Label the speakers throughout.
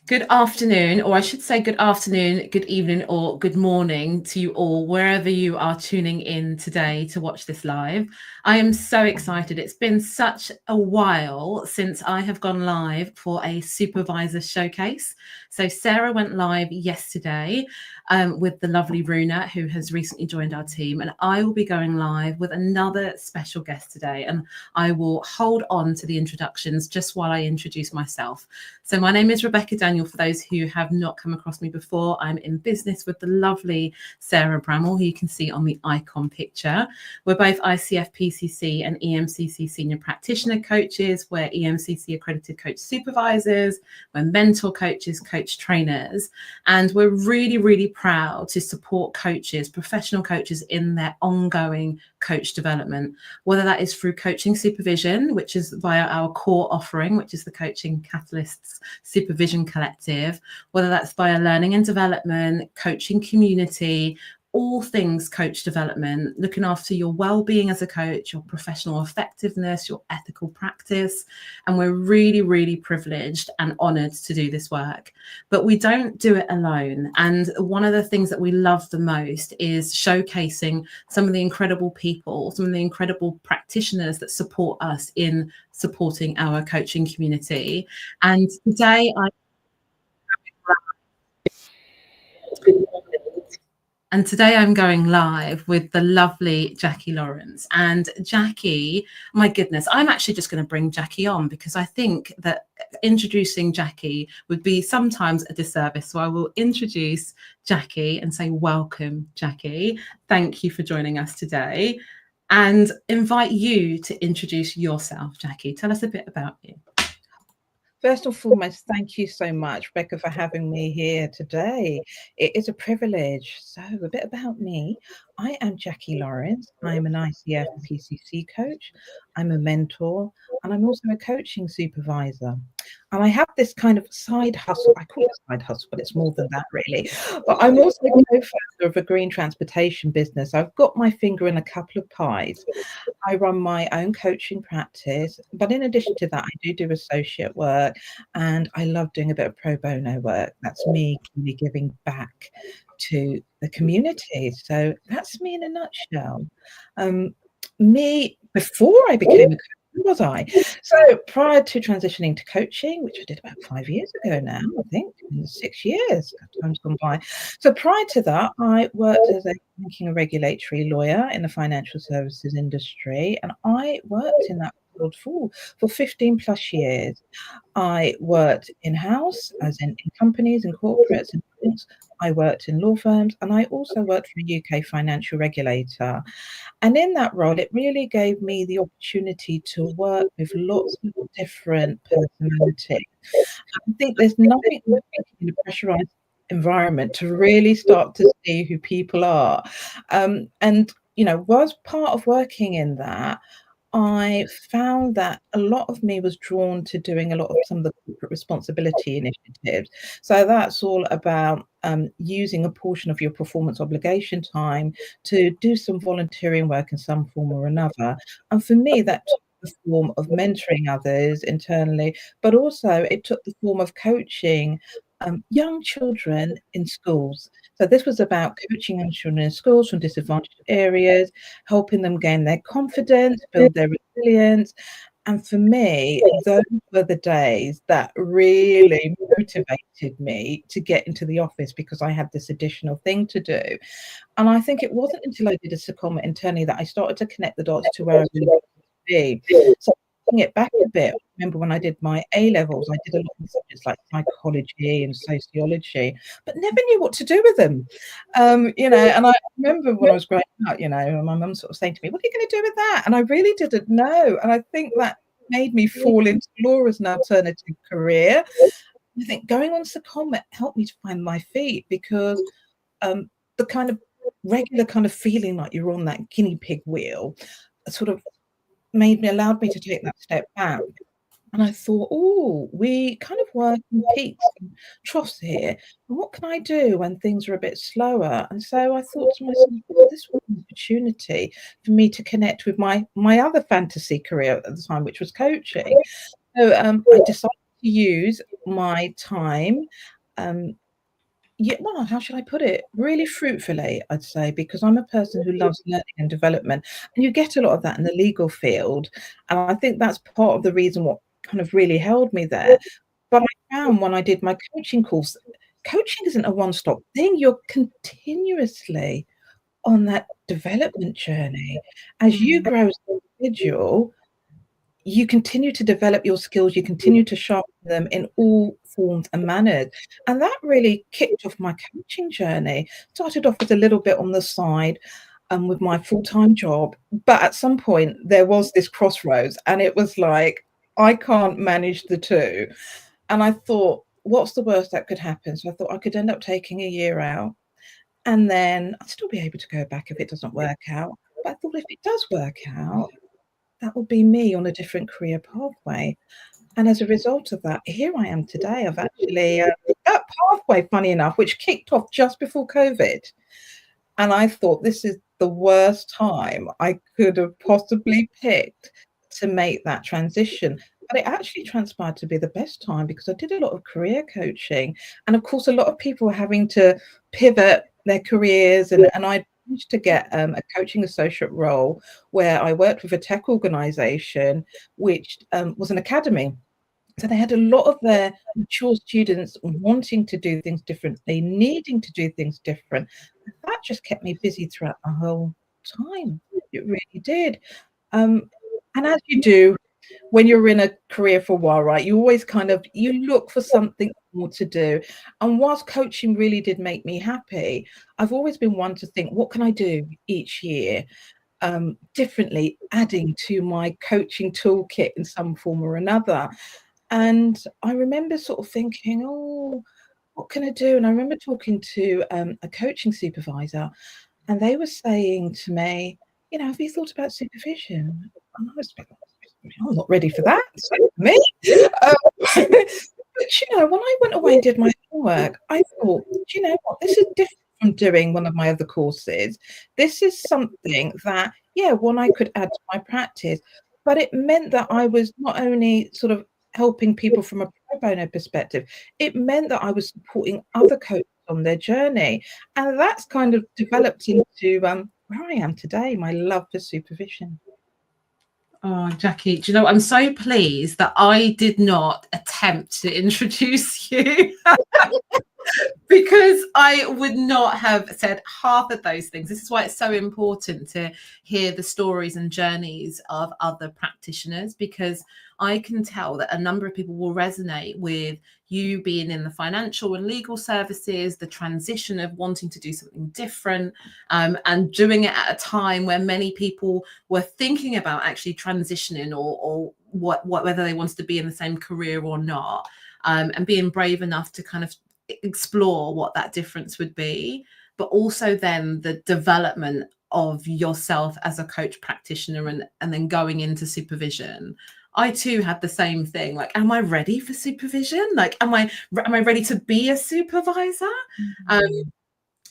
Speaker 1: Good afternoon, or I should say good afternoon, good evening, or good morning to you all, wherever you are tuning in today to watch this live. I am so excited. It's been such a while since I have gone live for a supervisor showcase. So Sarah went live yesterday with the lovely Runa, who has recently joined our team, and I will be going live with another special guest today. And I will hold on to the introductions just while I introduce myself. So my name is Rebecca Daniel. For those who have not come across me before, I'm in business with the lovely Sarah Bramall, who you can see on the icon picture. We're both ICF PCC and EMCC senior practitioner coaches. We're EMCC accredited coach supervisors. We're mentor coaches, coach trainers, and we're really, really proud to support coaches, professional coaches in their ongoing coach development, whether that is through coaching supervision, which is via our core offering, which is the Coaching Catalysts Supervision Collective, whether that's via learning and development, coaching community, all things coach development, looking after your well-being as a coach, your professional effectiveness, your ethical practice. And we're really, really privileged and honored to do this work. But we don't do it alone. And one of the things that we love the most is showcasing some of the incredible people, some of the incredible practitioners that support us in supporting our coaching community. And today I'm going live with the lovely Jackie Lawrence. And Jackie, my goodness, I'm actually just going to bring Jackie on because I think that introducing Jackie would be sometimes a disservice. So I will introduce Jackie and say, welcome, Jackie. Thank you for joining us today. And invite you to introduce yourself, Jackie. Tell us a bit about you.
Speaker 2: First and foremost, thank you so much, Rebecca, for having me here today. It is a privilege. So a bit about me. I am Jackie Lawrence. I'm an ICF PCC coach. I'm a mentor, and I'm also a coaching supervisor. And I have this kind of side hustle. I call it a side hustle, but it's more than that, really. But I'm also a co-founder of a green transportation business. I've got my finger in a couple of pies. I run my own coaching practice, but in addition to that, I do associate work, and I love doing a bit of pro bono work. That's me really giving back to the community. So that's me in a nutshell. Me before I became a coach, who was I? So prior to transitioning to coaching, which I did about 5 years ago now, I think, 6 years, time's gone by. So prior to that, I worked as a banking and regulatory lawyer in the financial services industry, and I worked in that field for 15 plus years. I worked in-house, as in companies and corporates and banks. I worked in law firms, and I also worked for a UK financial regulator. And in that role, it really gave me the opportunity to work with lots of different personalities. I think there's nothing like in a pressurized environment to really start to see who people are. And, was part of working in that, I found that a lot of me was drawn to doing a lot of some of the corporate responsibility initiatives. So that's all about using a portion of your performance obligation time to do some volunteering work in some form or another. And for me, that took the form of mentoring others internally, but also it took the form of coaching young children in schools. So this was about coaching young children in schools from disadvantaged areas, helping them gain their confidence, build their resilience. And for me, those were the days that really motivated me to get into the office because I had this additional thing to do. And I think it wasn't until I did a secondment internally that I started to connect the dots to where I really wanted to be. So taking it back a bit, I remember when I did my A levels, I did a lot of subjects like psychology and sociology, but never knew what to do with them. And I remember when I was growing up, my mum sort of saying to me, "What are you going to do with that?" And I really didn't know. And I think that made me fall into law as an alternative career. I think going on secondment helped me to find my feet because the kind of regular kind of feeling like you're on that guinea pig wheel sort of allowed me to take that step back. And I thought, oh, we kind of work in peaks and troughs here. And what can I do when things are a bit slower? And so I thought to myself, well, this was an opportunity for me to connect with my other fantasy career at the time, which was coaching. So I decided to use my time, um, yeah, well, how should I put it? Really fruitfully, I'd say, because I'm a person who loves learning and development, and you get a lot of that in the legal field, and I think that's part of the reason what kind of really held me there. But I found when I did my coaching course, coaching isn't a one-stop thing. You're continuously on that development journey. As you
Speaker 1: Mm.
Speaker 2: grow as an individual, you continue to develop your skills, you continue to sharpen them in all forms and manners. And that really kicked off my coaching journey. Started off with a little bit on the side, with my full-time job, but at some point there was this crossroads, and it was like, I can't manage the two. And I thought, what's the worst that could happen? So I thought I could end up taking a year out, and then I'd still be able to go back if it doesn't work out. But I thought if it does work out, that would be me on a different career pathway. And as a result of that, here I am today. I've actually that pathway, funny enough, which kicked off just before COVID. And I thought this is the worst time I could have possibly picked to make that transition. But it actually transpired to be the best time because I did a lot of career coaching. And of course, a lot of people were having to pivot their careers. And I managed to get a coaching associate role where I worked with a tech organization, which was an academy. So they had a lot of their mature students wanting to do things differently, needing to do things different. That just kept me busy throughout the whole time. It really did. Um, and as you do when you're in a career for a while, right, you always kind of you look for something more to do. And whilst coaching really did make me happy, I've always been one to think, what can I do each year differently, adding to my coaching toolkit in some form or another. And I remember sort of thinking, "Oh, what can I do?" And I remember talking to, a coaching supervisor, and they were saying to me, you know, "Have you thought about supervision?" And I was like, "I'm not ready for that, so me." Um, but, you know, when I went away and did my homework, I thought, "Do you know what? This is different from doing one of my other courses. This is something that, yeah, one I could add to my practice." But it meant that I was not only sort of helping people from a pro bono perspective, it meant that I was supporting other coaches on their journey. And that's kind of developed into, where I am today, my love for supervision.
Speaker 1: Oh, Jackie, do you know, I'm so pleased that I did not attempt to introduce you because I would not have said half of those things. This is why it's so important to hear the stories and journeys of other practitioners, because I can tell that a number of people will resonate with you being in the financial and legal services, the transition of wanting to do something different, and doing it at a time where many people were thinking about actually transitioning or whether they wanted to be in the same career or not, and being brave enough to kind of explore what that difference would be, but also then the development of yourself as a coach practitioner, and then going into supervision. I too had the same thing. Like, am I ready for supervision? Like, am I ready to be a supervisor? Um,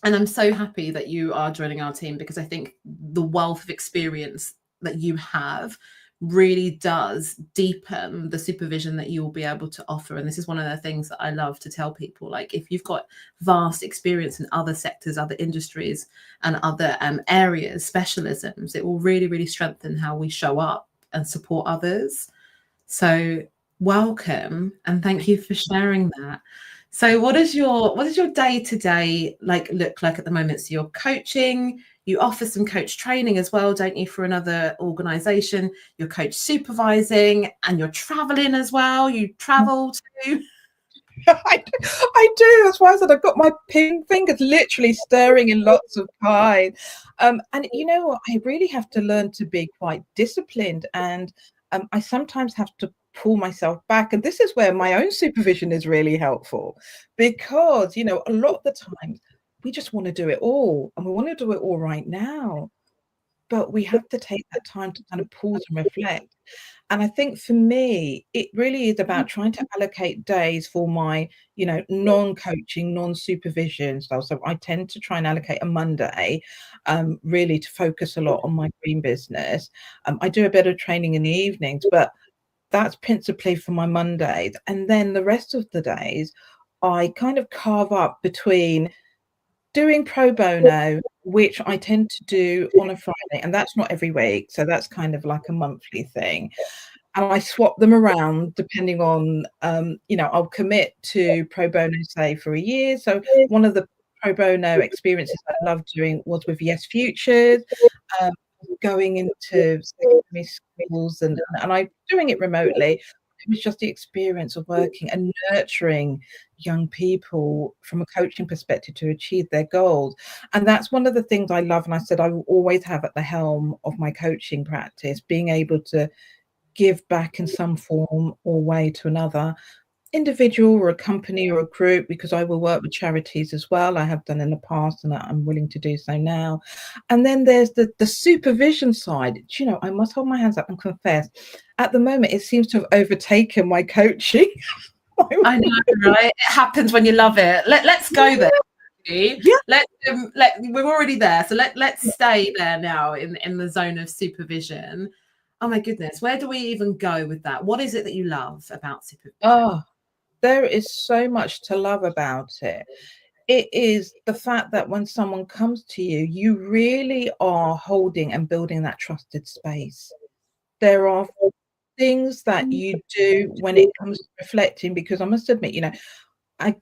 Speaker 1: and I'm so happy that you are joining our team, because I think the wealth of experience that you have really does deepen the supervision that you will be able to offer. And this is one of the things that I love to tell people. Like, if you've got vast experience in other sectors, other industries, and other areas, specialisms, it will really, really strengthen how we show up and support others. So welcome, and thank you for sharing that. So what does your day to day look like at the moment? So you're coaching, you offer some coach training as well, don't you, for another organization? You're coach supervising, and you're traveling as well. You travel too.
Speaker 2: I do. That's why I said I've got my fingers literally stirring in lots of pies. And you know what? I really have to learn to be quite disciplined, and I sometimes have to pull myself back. And this is where my own supervision is really helpful, because you know, a lot of the times we just want to do it all, and we want to do it all right now. But we have to take that time to kind of pause and reflect. And I think for me, it really is about trying to allocate days for my, you know, non-coaching, non-supervision stuff. So I tend to try and allocate a Monday, really to focus a lot on my green business. I do a bit of training in the evenings, but that's principally for my Mondays. And then the rest of the days, I kind of carve up between doing pro bono, which I tend to do on a Friday, and that's not every week. So that's kind of like a monthly thing. And I swap them around depending on, I'll commit to pro bono, say, for a year. So one of the pro bono experiences I loved doing was with Yes Futures, um, going into secondary schools, and I doing it remotely. It was just the experience of working and nurturing young people from a coaching perspective to achieve their goals. And that's one of the things I love. And I said I will always have at the helm of my coaching practice, being able to give back in some form or way to another individual or a company or a group, because I will work with charities as well. I have done in the past, and I'm willing to do so now. And then there's the supervision side. Do you know, I must hold my hands up and confess, at the moment, it seems to have overtaken my coaching.
Speaker 1: I know, right? It happens when you love it. Let's go there.
Speaker 2: Yeah.
Speaker 1: We're already there, so let's stay there now in the zone of supervision. Oh my goodness, where do we even go with that? What is it that you love about supervision?
Speaker 2: Oh, there is so much to love about it. It is the fact that when someone comes to you, you really are holding and building that trusted space. There are things that you do when it comes to reflecting, because I must admit, I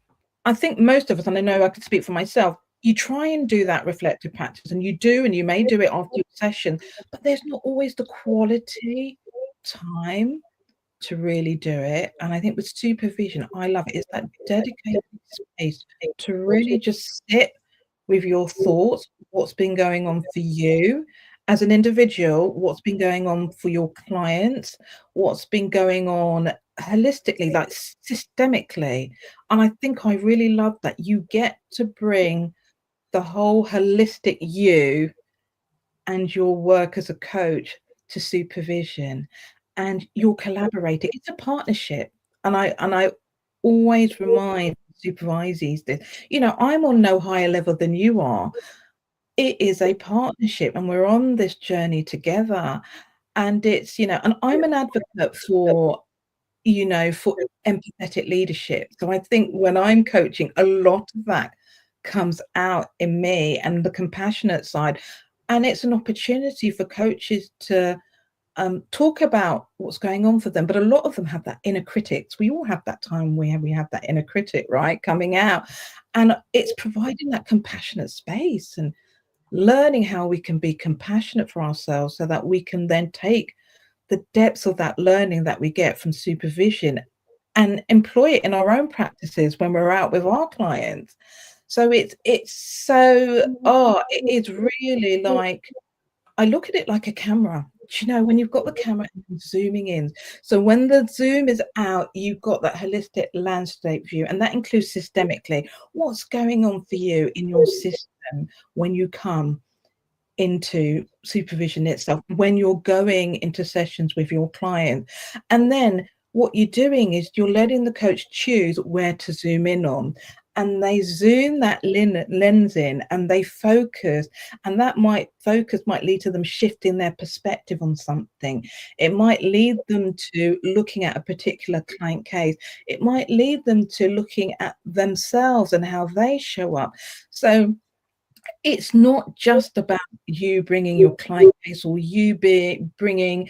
Speaker 2: I think most of us, and I know I can speak for myself, you try and do that reflective practice, and you do, and you may do it after a session, but there's not always the quality time to really do it. And I think with supervision, I love it. It's that dedicated space to really just sit with your thoughts, what's been going on for you as an individual, what's been going on for your clients, what's been going on holistically, like systemically. And I think I really love that you get to bring the whole holistic you and your work as a coach to supervision, and you're collaborating. It's a partnership. And I always remind supervisees that, I'm on no higher level than you are. It is a partnership, and we're on this journey together. And it's, and I'm an advocate for empathetic leadership. So I think when I'm coaching, a lot of that comes out in me, and the compassionate side. And it's an opportunity for coaches to talk about what's going on for them. But a lot of them have that inner critics. We all have that time where we have that inner critic, right, coming out. And it's providing that compassionate space and learning how we can be compassionate for ourselves, so that we can then take the depths of that learning that we get from supervision and employ it in our own practices when we're out with our clients. So it is really like, I look at it like a camera. Do you know, when you've got the camera and zooming in? So when the zoom is out, you've got that holistic landscape view, and that includes systemically what's going on for you in your system when you come into supervision itself, when you're going into sessions with your client. And then what you're doing is you're letting the coach choose where to zoom in on, and they zoom that lens in, and they focus, and that focus might lead to them shifting their perspective on something. It might lead them to looking at a particular client case. It might lead them to looking at themselves and how they show up. So it's not just about you bringing your client case, or you bringing,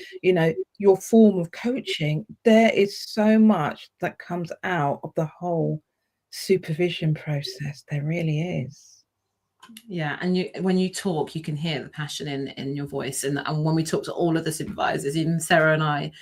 Speaker 2: your form of coaching. There is so much that comes out of the whole supervision process. There really is.
Speaker 1: Yeah, and when you talk, you can hear the passion in your voice, and when we talk to all of the supervisors, even Sarah and I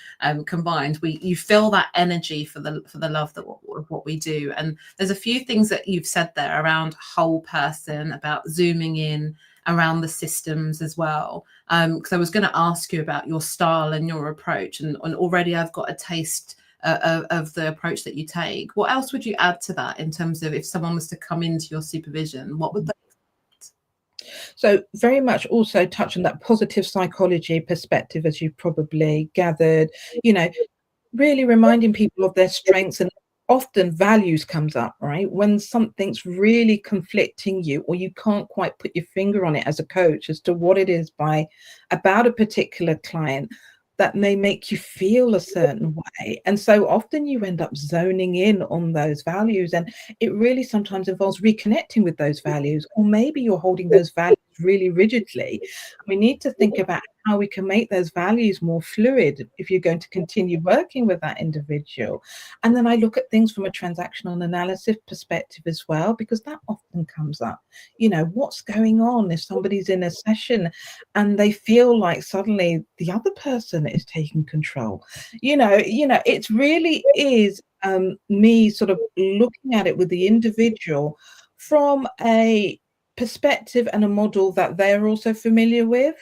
Speaker 1: combined, you feel that energy for the love of what we do. And there's a few things that you've said there around whole person, about zooming in, around the systems as well. Because I was going to ask you about your style and your approach, and already I've got a taste of the approach that you take. What else would you add to that, in terms of if someone was to come into your supervision, what would they?
Speaker 2: So very much also touch on that positive psychology perspective, as you've probably gathered, really reminding people of their strengths. And often values comes up, right? When something's really conflicting you, or you can't quite put your finger on it as a coach as to what it is about a particular client, that may make you feel a certain way. And so often you end up zoning in on those values. And it really sometimes involves reconnecting with those values, or maybe you're holding those values really rigidly. We need to think about how we can make those values more fluid if you're going to continue working with that individual. And then I look at things from a transactional analysis perspective as well, because that often comes up. You know, what's going on if somebody's in a session and they feel like suddenly the other person is taking control? It really is me sort of looking at it with the individual from a perspective and a model that they're also familiar with.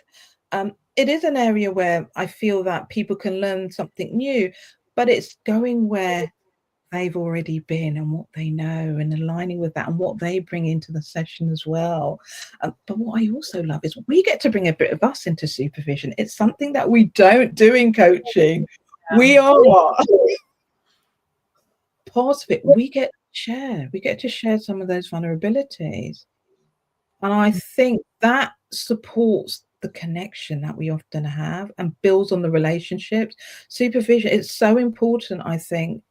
Speaker 2: It is an area where I feel that people can learn something new, but it's going where they've already been and what they know, and aligning with that and what they bring into the session as well. But what I also love is we get to bring a bit of us into supervision. It's something that we don't do in coaching. We are part of it. We get to share some of those vulnerabilities. And I think that supports the connection that we often have and builds on the relationships. Supervision is so important, I think,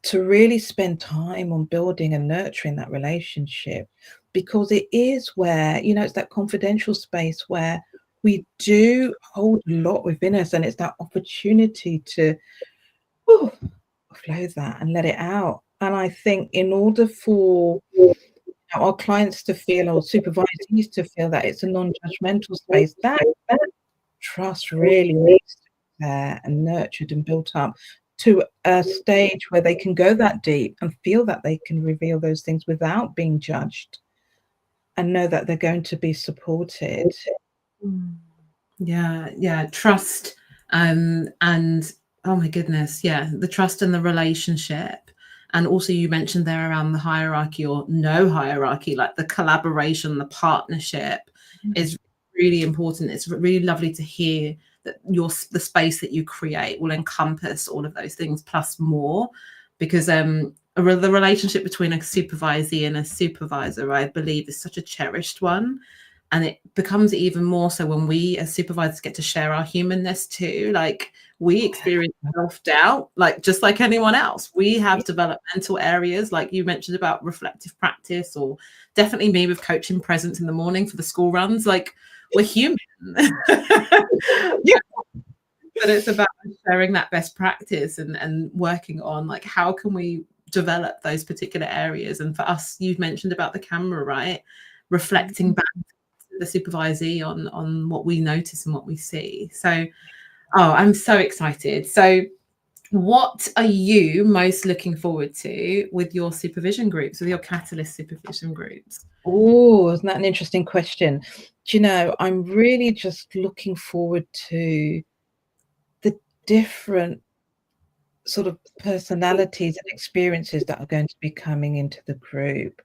Speaker 2: to really spend time on building and nurturing that relationship, because it is where, it's that confidential space where we do hold a lot within us, and it's that opportunity to flow that and let it out. And I think in order for our clients to feel, or supervisees to feel, that it's a non-judgmental space, that trust really needs to be there and nurtured and built up to a stage where they can go that deep and feel that they can reveal those things without being judged, and know that they're going to be supported.
Speaker 1: Yeah, trust, and oh my goodness, yeah, the trust and the relationship. And also you mentioned there around the hierarchy or no hierarchy, like the collaboration, the partnership is really important. It's really lovely to hear that the space that you create will encompass all of those things plus more, because the relationship between a supervisee and a supervisor, I believe, is such a cherished one. And it becomes even more so when we as supervisors get to share our humanness too. Like, we experience self-doubt, like just like anyone else. We have developmental areas, like you mentioned about reflective practice, or definitely me with coaching presence in the morning for the school runs. Like, we're human. But it's about sharing that best practice and working on, like, how can we develop those particular areas. And for us, you've mentioned about the camera, right? Reflecting back the supervisee on what we notice and what we see. So I'm so excited. So what are you most looking forward to with your supervision groups, with your Catalyst supervision groups?
Speaker 2: Oh, isn't that an interesting question? Do you know, I'm really just looking forward to the different sort of personalities and experiences that are going to be coming into the group,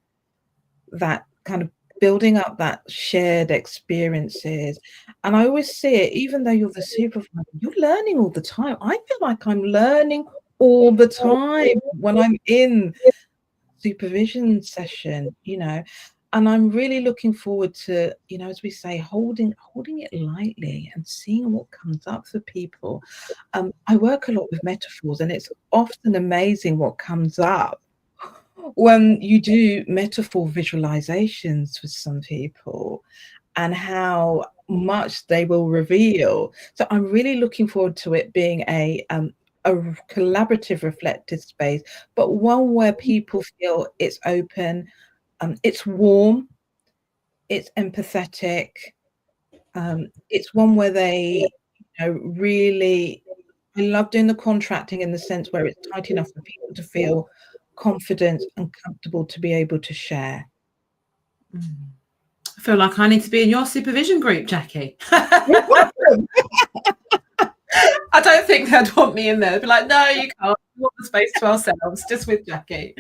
Speaker 2: that kind of building up that shared experiences. And I always see it, even though you're the supervisor, you're learning all the time. I feel like I'm learning all the time when I'm in supervision session, and I'm really looking forward to, as we say, holding it lightly and seeing what comes up for people. I work a lot with metaphors, and it's often amazing what comes up when you do metaphor visualizations with some people, and how much they will reveal. So I'm really looking forward to it being a collaborative, reflective space, but one where people feel it's open, it's warm, it's empathetic, it's one where they, really. I love doing the contracting in the sense where it's tight enough for people to feel confident and comfortable to be able to share.
Speaker 1: I feel like I need to be in your supervision group, Jackie. I don't think they'd want me in there. They'd be like, no, you can't. We want the space to ourselves, just with Jackie.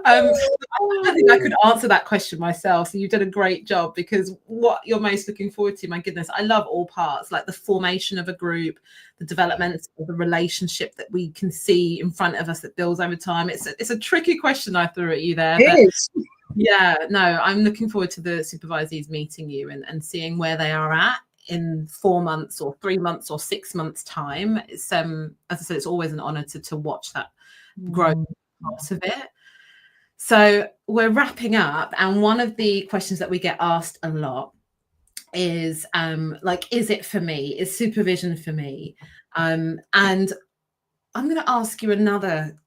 Speaker 1: I don't think I could answer that question myself. So you did a great job, because what you're most looking forward to, my goodness, I love all parts, like the formation of a group, the development of the relationship that we can see in front of us that builds over time. It's a tricky question I threw at you there.
Speaker 2: It is.
Speaker 1: Yeah, no, I'm looking forward to the supervisees meeting you and seeing where they are at in 4 months or 3 months or 6 months time. It's as I said, it's always an honor to watch that growth part of it. So we're wrapping up, and one of the questions that we get asked a lot is like, is it for me? Is supervision for me? And I'm going to ask you another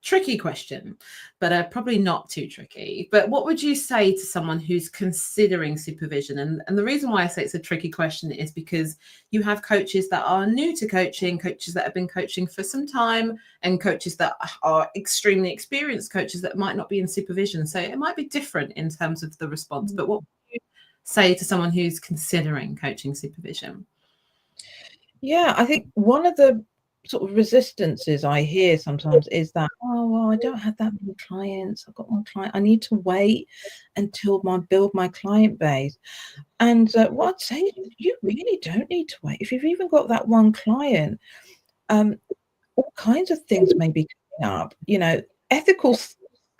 Speaker 1: tricky question, but probably not too tricky. But what would you say to someone who's considering supervision? And the reason why I say it's a tricky question is because you have coaches that are new to coaching, coaches that have been coaching for some time, and coaches that are extremely experienced coaches that might not be in supervision. So it might be different in terms of the response. But what would you say to someone who's considering coaching supervision?
Speaker 2: Yeah, I think one of the sort of resistances I hear sometimes is that, oh, well, I don't have that many clients. I've got one client. I need to wait until build my client base. And what I'd say is you really don't need to wait. If you've even got that one client, all kinds of things may be coming up. Ethical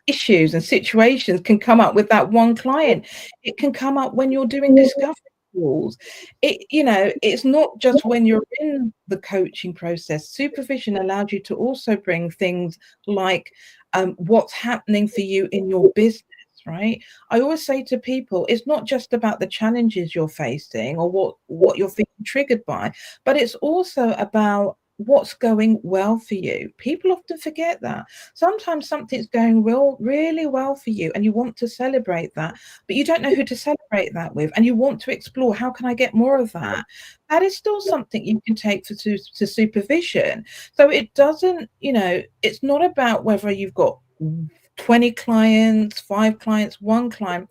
Speaker 2: issues and situations can come up with that one client. It can come up when you're doing discovery calls. It's not just when you're in the coaching process. Supervision allows you to also bring things like what's happening for you in your business. Right? I always say to people, it's not just about the challenges you're facing or what you're feeling triggered by, but it's also about what's going well for you. People often forget that. Sometimes something's going really well for you and you want to celebrate that, but you don't know who to celebrate that with, and you want to explore, how can I get more of that? That is still something you can take to supervision. So it doesn't, it's not about whether you've got 20 clients, 5 clients, 1 client.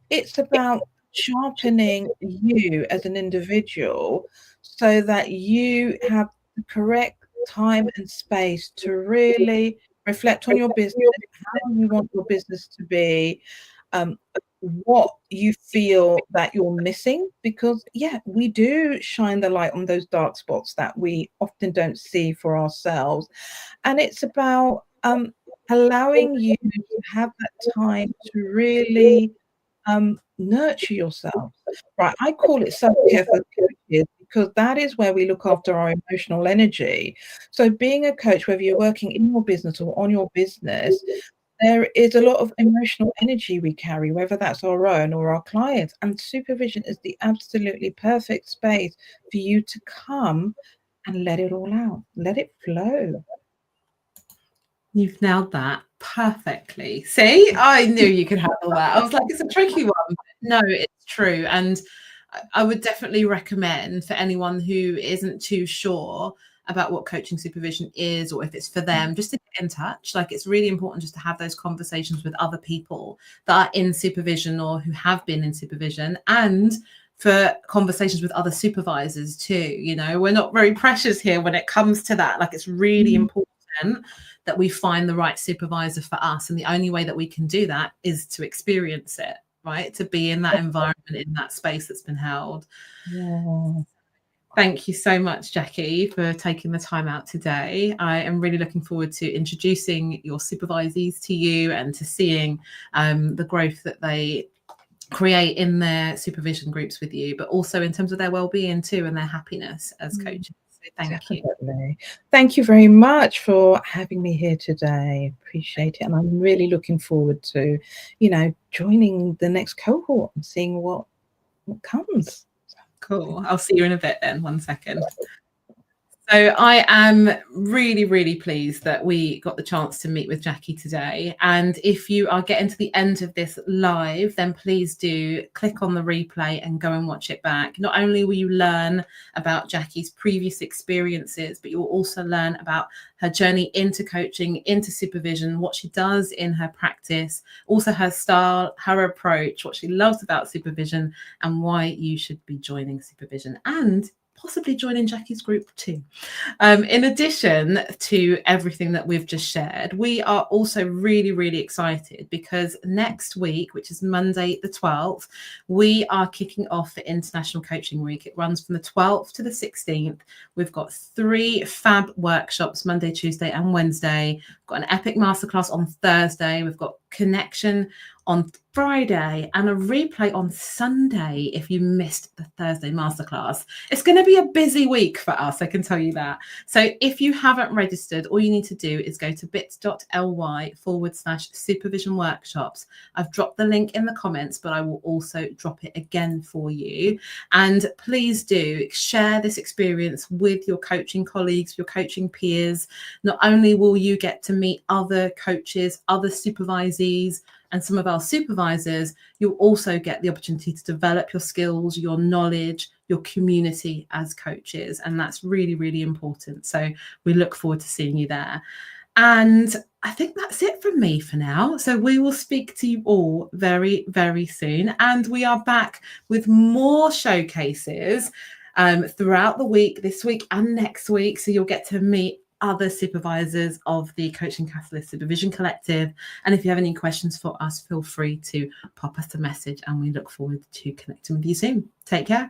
Speaker 2: It's about sharpening you as an individual so that you have the correct time and space to really reflect on your business, how you want your business to be, what you feel that you're missing, because we do shine the light on those dark spots that we often don't see for ourselves. And it's about allowing you to have that time to really nurture yourself. Right, I call it self-care for coaches because that is where we look after our emotional energy. So being a coach, whether you're working in your business or on your business, there is a lot of emotional energy we carry, whether that's our own or our clients. And supervision is the absolutely perfect space for you to come and let it all out, let it flow.
Speaker 1: You've nailed that perfectly. See, I knew you could handle that. I was like, it's a tricky one. No, it's true. And I would definitely recommend for anyone who isn't too sure about what coaching supervision is or if it's for them, just to get in touch. Like, it's really important just to have those conversations with other people that are in supervision or who have been in supervision, and for conversations with other supervisors too. We're not very precious here when it comes to that. Like, it's really important that we find the right supervisor for us. And the only way that we can do that is to experience it, right? To be in that environment, in that space that's been held.
Speaker 2: Yeah.
Speaker 1: Thank you so much, Jackie, for taking the time out today. I am really looking forward to introducing your supervisees to you and to seeing the growth that they create in their supervision groups with you, but also in terms of their well-being too and their happiness as coaches. Thank you.
Speaker 2: Thank you very much for having me here today. Appreciate it. And I'm really looking forward to, joining the next cohort and seeing what comes.
Speaker 1: Cool. I'll see you in a bit then. 1 second. So I am really, really pleased that we got the chance to meet with Jackie today. And if you are getting to the end of this live, then please do click on the replay and go and watch it back. Not only will you learn about Jackie's previous experiences, but you'll also learn about her journey into coaching, into supervision, what she does in her practice, also her style, her approach, what she loves about supervision, and why you should be joining supervision and possibly joining Jackie's group too. In addition to everything that we've just shared, we are also really, really excited because next week, which is Monday the 12th, we are kicking off the International Coaching Week. It runs from the 12th to the 16th. We've got 3 fab workshops, Monday, Tuesday and Wednesday, got an epic masterclass on Thursday. We've got connection on Friday and a replay on Sunday if you missed the Thursday masterclass. It's going to be a busy week for us, I can tell you that. So if you haven't registered, all you need to do is go to bit.ly/supervision workshops. I've dropped the link in the comments, but I will also drop it again for you. And please do share this experience with your coaching colleagues, your coaching peers. Not only will you get to meet other coaches, other supervisees, and some of our supervisors, you'll also get the opportunity to develop your skills, your knowledge, your community as coaches. And that's really, really important. So we look forward to seeing you there. And I think that's it from me for now. So we will speak to you all very, very soon. And we are back with more showcases throughout the week, this week and next week. So you'll get to meet other supervisors of the Coaching Catalyst Supervision Collective. And if you have any questions for us, feel free to pop us a message, and we look forward to connecting with you soon. Take care.